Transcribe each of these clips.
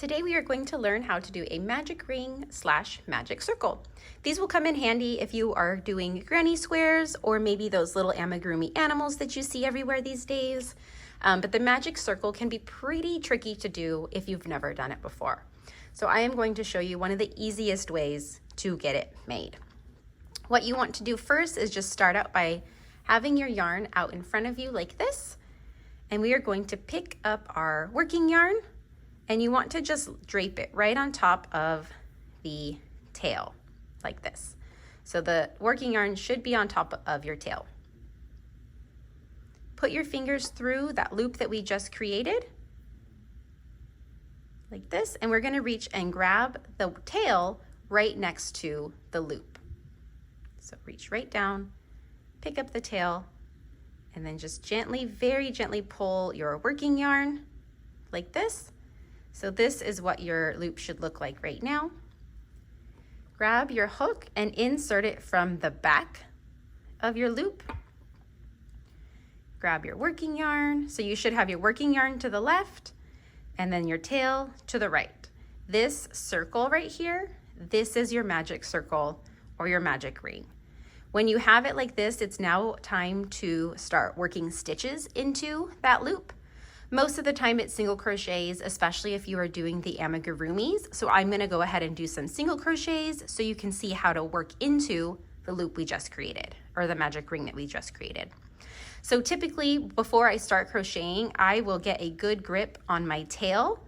Today we are going to learn how to do a magic ring / magic circle. These will come in handy if you are doing granny squares or maybe those little amigurumi animals that you see everywhere these days. But the magic circle can be pretty tricky to do if you've never done it before. So I am going to show you one of the easiest ways to get it made. What you want to do first is just start out by having your yarn out in front of you like this. And we are going to pick up our working yarn. And you want to just drape it right on top of the tail, like this. So the working yarn should be on top of your tail. Put your fingers through that loop that we just created, like this, and we're going to reach and grab the tail right next to the loop. So reach right down, pick up the tail, and then just gently, very gently pull your working yarn like this. So this is what your loop should look like right now. Grab your hook and insert it from the back of your loop. Grab your working yarn. So you should have your working yarn to the left and then your tail to the right. This circle right here, this is your magic circle or your magic ring. When you have it like this, it's now time to start working stitches into that loop. Most of the time it's single crochets, especially if you are doing the amigurumis. So I'm gonna go ahead and do some single crochets so you can see how to work into the loop we just created, or the magic ring that we just created. So typically before I start crocheting, I will get a good grip on my tail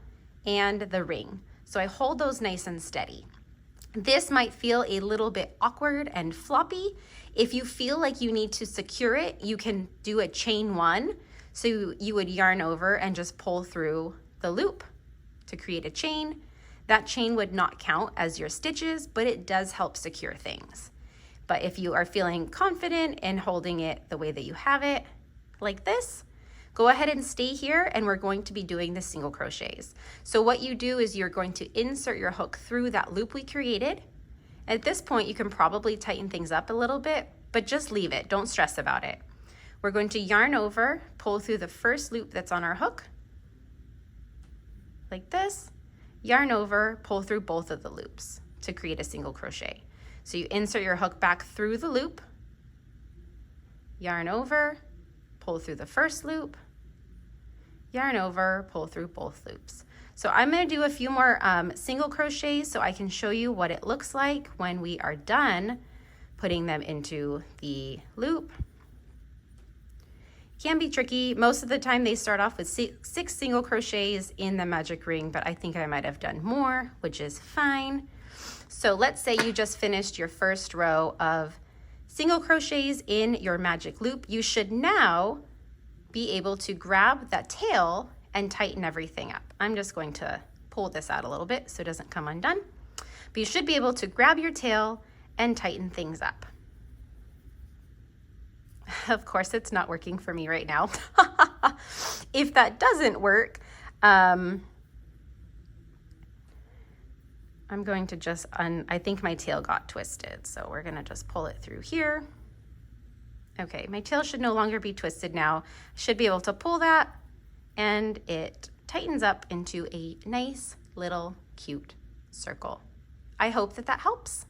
and the ring. So I hold those nice and steady. This might feel a little bit awkward and floppy. If you feel like you need to secure it, you can do a chain one. So you would yarn over and just pull through the loop to create a chain. That chain would not count as your stitches, but it does help secure things. But if you are feeling confident in holding it the way that you have it, like this, go ahead and stay here and we're going to be doing the single crochets. So what you do is you're going to insert your hook through that loop we created. At this point, you can probably tighten things up a little bit, but just leave it, don't stress about it. We're going to yarn over, pull through the first loop that's on our hook, like this, yarn over, pull through both of the loops to create a single crochet. So you insert your hook back through the loop, yarn over, pull through the first loop, yarn over, pull through both loops. So I'm going to do a few more single crochets so I can show you what it looks like when we are done putting them into the loop. Can be tricky. Most of the time they start off with six single crochets in the magic ring, but I think I might have done more, which is fine. So let's say you just finished your first row of single crochets in your magic loop. You should now be able to grab that tail and tighten everything up. I'm just going to pull this out a little bit so it doesn't come undone. But you should be able to grab your tail and tighten things up. Of course, it's not working for me right now. If that doesn't work, I'm going to just, I think my tail got twisted, so we're gonna just pull it through here. Okay, my tail should no longer be twisted now. I should be able to pull that, and it tightens up into a nice little cute circle. I hope that that helps.